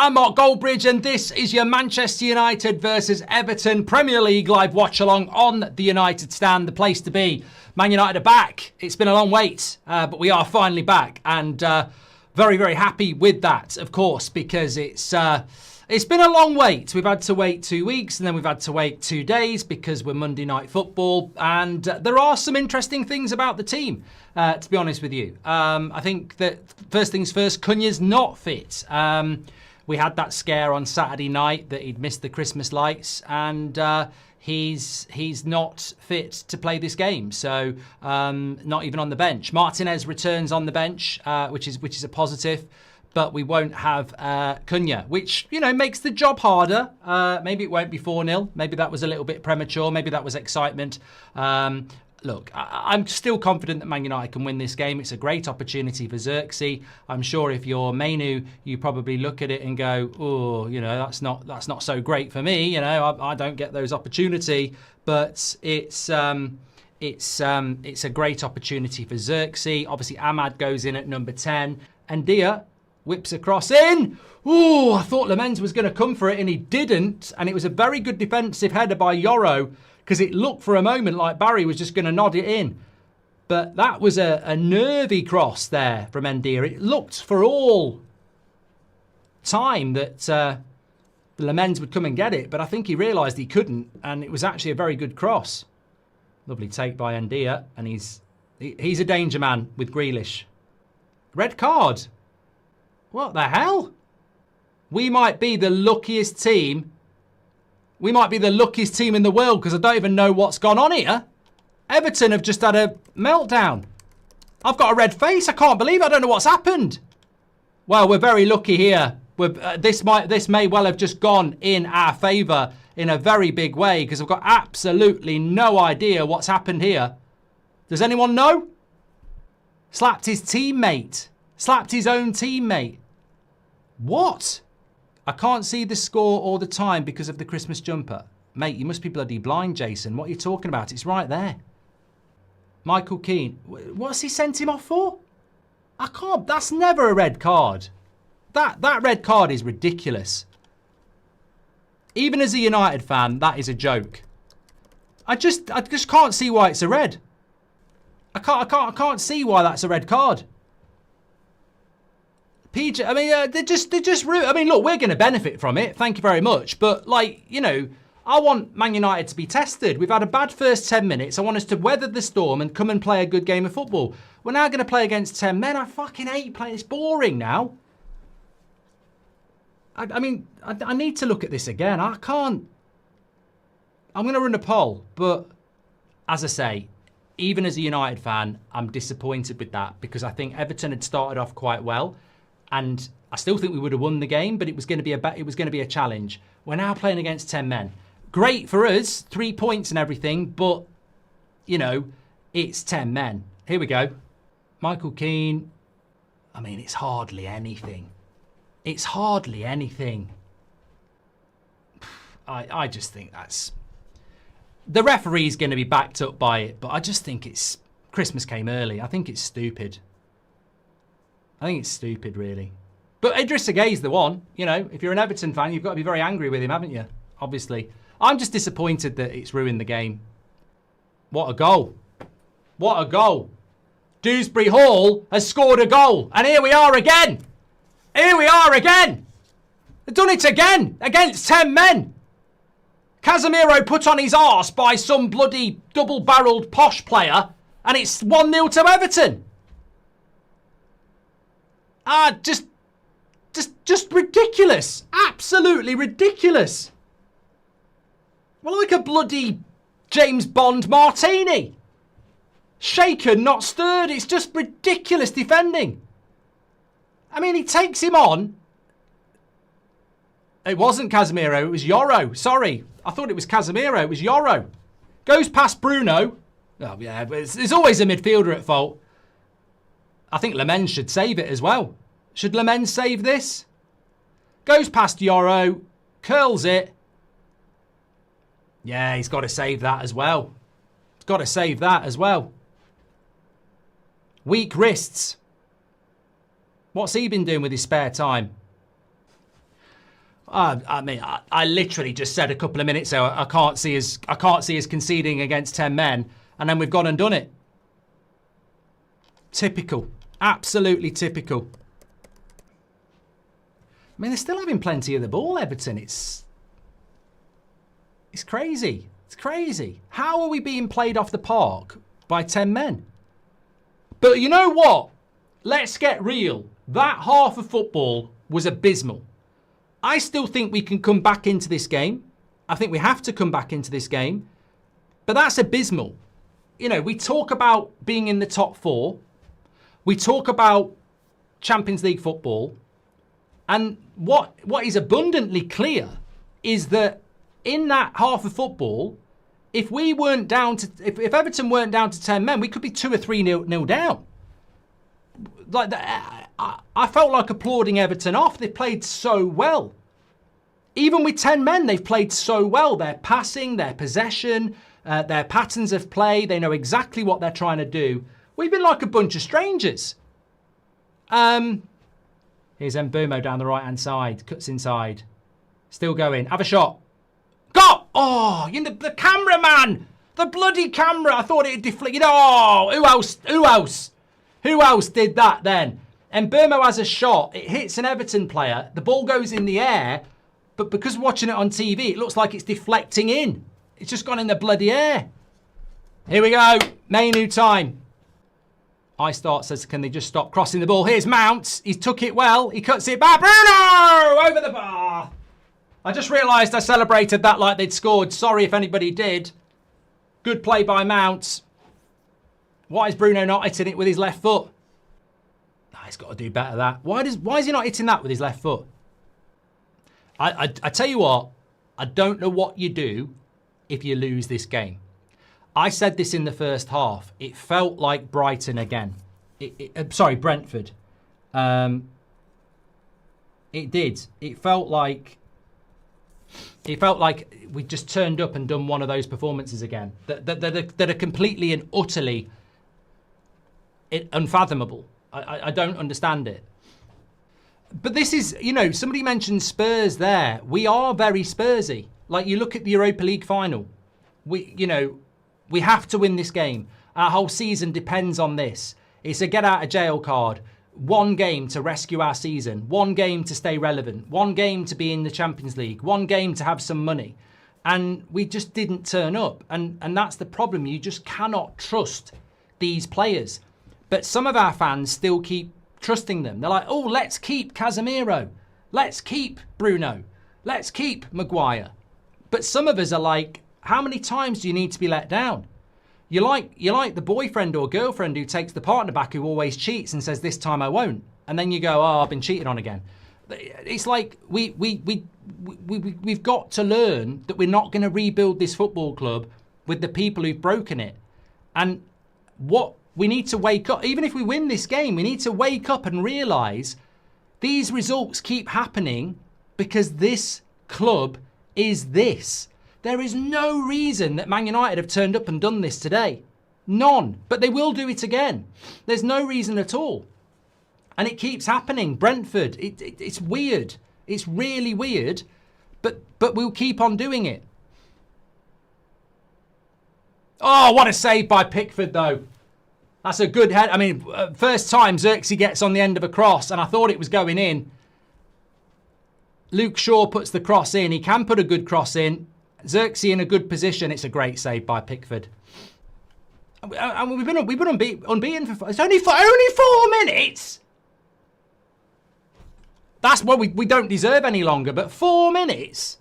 I'm Mark Goldbridge, and this is your Manchester United versus Everton Premier League live watch-along on the United Stand, the place to be. Man United are back. It's been a long wait, but we are finally back, and very, very happy with that, of course, because it's been a long wait. We've had to wait 2 weeks, and then we've had to wait 2 days because we're Monday Night Football, and there are some interesting things about the team, to be honest with you. I think that first things first, Cunha's not fit. We had that scare on Saturday night that he'd missed the Christmas lights, and he's not fit to play this game. So not even on the bench. Martinez returns on the bench, which is a positive. But we won't have Cunha, which, you know, makes the job harder. Maybe it won't be 4-0. Maybe that was a little bit premature. Maybe that was excitement. Look, I'm still confident that Man United can win this game. It's a great opportunity for Xerxes. I'm sure if you're Mainu, you probably look at it and go, oh, you know, that's not so great for me. You know, I don't get those opportunity. But it's a great opportunity for Xerxes. Obviously, Ahmad goes in at number 10. And Dia whips across in. Ooh, I thought Lamens was going to come for it, and he didn't. And it was a very good defensive header by Yoro, because it looked for a moment like Barry was just going to nod it in. But that was a nervy cross there from Ndia. It looked for all time that Lamens would come and get it, but I think he realised he couldn't, and it was actually a very good cross. Lovely take by Ndia, and he's a danger man with Grealish. Red card. What the hell? We might be the luckiest team. We might be the luckiest team in the world because I don't even know what's gone on here. Everton have just had a meltdown. I've got a red face. I can't believe it. I don't know what's happened. Well, we're very lucky here. This may well have just gone in our favour in a very big way because I've got absolutely no idea what's happened here. Does anyone know? Slapped his teammate. Slapped his own teammate. What? I can't see the score all the time because of the Christmas jumper. Mate, you must be bloody blind, Jason. What are you talking about? It's right there. Michael Keane. What's he sent him off for? I can't. That's never a red card. That red card is ridiculous. Even as a United fan, that is a joke. I just can't see why it's a red. I can't see why that's a red card. PJ, I mean, they're just rude. I mean, look, we're going to benefit from it. Thank you very much. But, like, you know, I want Man United to be tested. We've had a bad first 10 minutes. I want us to weather the storm and come and play a good game of football. We're now going to play against 10 men. I fucking hate playing. It's boring now. I mean, I need to look at this again. I can't. I'm going to run a poll. But, as I say, even as a United fan, I'm disappointed with that because I think Everton had started off quite well. And I still think we would have won the game, but it was going to be a challenge. We're now playing against 10 men. Great for us, 3 points and everything, but, you know, it's 10 men. Here we go. Michael Keane. I mean, it's hardly anything. It's hardly anything. I just think that's... The referee's going to be backed up by it, but I just think it's... Christmas came early. I think it's stupid. I think it's stupid, really. But Idrissa Gueye's the one. You know, if you're an Everton fan, you've got to be very angry with him, haven't you? Obviously. I'm just disappointed that it's ruined the game. What a goal. What a goal. Dewsbury Hall has scored a goal. And here we are again. Here we are again. They've done it again. Against 10 men. Casemiro put on his arse by some bloody double-barrelled posh player. And it's 1-0 to Everton. Just ridiculous. Absolutely ridiculous. Well, like a bloody James Bond martini. Shaken, not stirred. It's just ridiculous defending. I mean, he takes him on. It wasn't Casemiro, it was Yoro. Sorry, I thought it was Casemiro, it was Yoro. Goes past Bruno. Oh, yeah, but there's always a midfielder at fault. I think Lamens should save it as well. Should Lamens save this? Goes past Yoro, curls it. Yeah, he's got to save that as well. He's got to save that as well. Weak wrists. What's he been doing with his spare time? I mean, I literally just said a couple of minutes ago, I can't see us conceding against 10 men, and then we've gone and done it. Typical. Absolutely typical. I mean, they're still having plenty of the ball, Everton. It's crazy. It's crazy. How are we being played off the park by 10 men? But you know what? Let's get real. That half of football was abysmal. I still think we can come back into this game. I think we have to come back into this game. But that's abysmal. You know, we talk about being in the top 4. We talk about Champions League football. And what is abundantly clear is that in that half of football, if we weren't down to, if Everton weren't down to 10 men, we could be 2 or 3 nil down. Like that, I felt like applauding Everton off. They played so well. Even with 10 men, they've played so well. Their passing, their possession, their patterns of play, they know exactly what they're trying to do. We've been like a bunch of strangers. Here's Mbumo down the right-hand side. Cuts inside. Still going. Have a shot. Got! Oh, you know, the cameraman! The bloody camera! I thought it'd deflect. You know, oh, who else? Who else? Who else did that then? Mbumo has a shot. It hits an Everton player. The ball goes in the air. But because watching it on TV, it looks like it's deflecting in. It's just gone in the bloody air. Here we go. Mainu time. I start says, can they just stop crossing the ball? Here's Mount. He's took it well. He cuts it back. Bruno! Over the bar. I just realised I celebrated that like they'd scored. Sorry if anybody did. Good play by Mount. Why is Bruno not hitting it with his left foot? Oh, he's got to do better that. Why is he not hitting that with his left foot? I tell you what, I don't know what you do if you lose this game. I said this in the first half. It felt like Brighton again. Sorry, Brentford. It did. It felt like we just turned up and done one of those performances again that are completely and utterly unfathomable. I don't understand it. But this is, you know, somebody mentioned Spurs there. We are very Spursy. Like, you look at the Europa League final. We have to win this game. Our whole season depends on this. It's a get out of jail card. One game to rescue our season. One game to stay relevant. One game to be in the Champions League. One game to have some money. And we just didn't turn up. And that's the problem. You just cannot trust these players. But some of our fans still keep trusting them. They're like, oh, let's keep Casemiro. Let's keep Bruno. Let's keep Maguire. But some of us are like, how many times do you need to be let down? You're like the boyfriend or girlfriend who takes the partner back who always cheats and says, this time I won't. And then you go, oh, I've been cheated on again. It's like we've got to learn that we're not going to rebuild this football club with the people who've broken it. And what we need to wake up, even if we win this game, we need to wake up and realise these results keep happening because this club is this. There is no reason that Man United have turned up and done this today. None. But they will do it again. There's no reason at all. And it keeps happening. Brentford, it's weird. It's really weird. But we'll keep on doing it. Oh, what a save by Pickford, though. That's a good head. I mean, first time Xerxes gets on the end of a cross, and I thought it was going in. Luke Shaw puts the cross in. He can put a good cross in. Xerxes in a good position. It's a great save by Pickford. And we've been unbeaten for it's only 4 minutes. That's what we don't deserve any longer. But 4 minutes.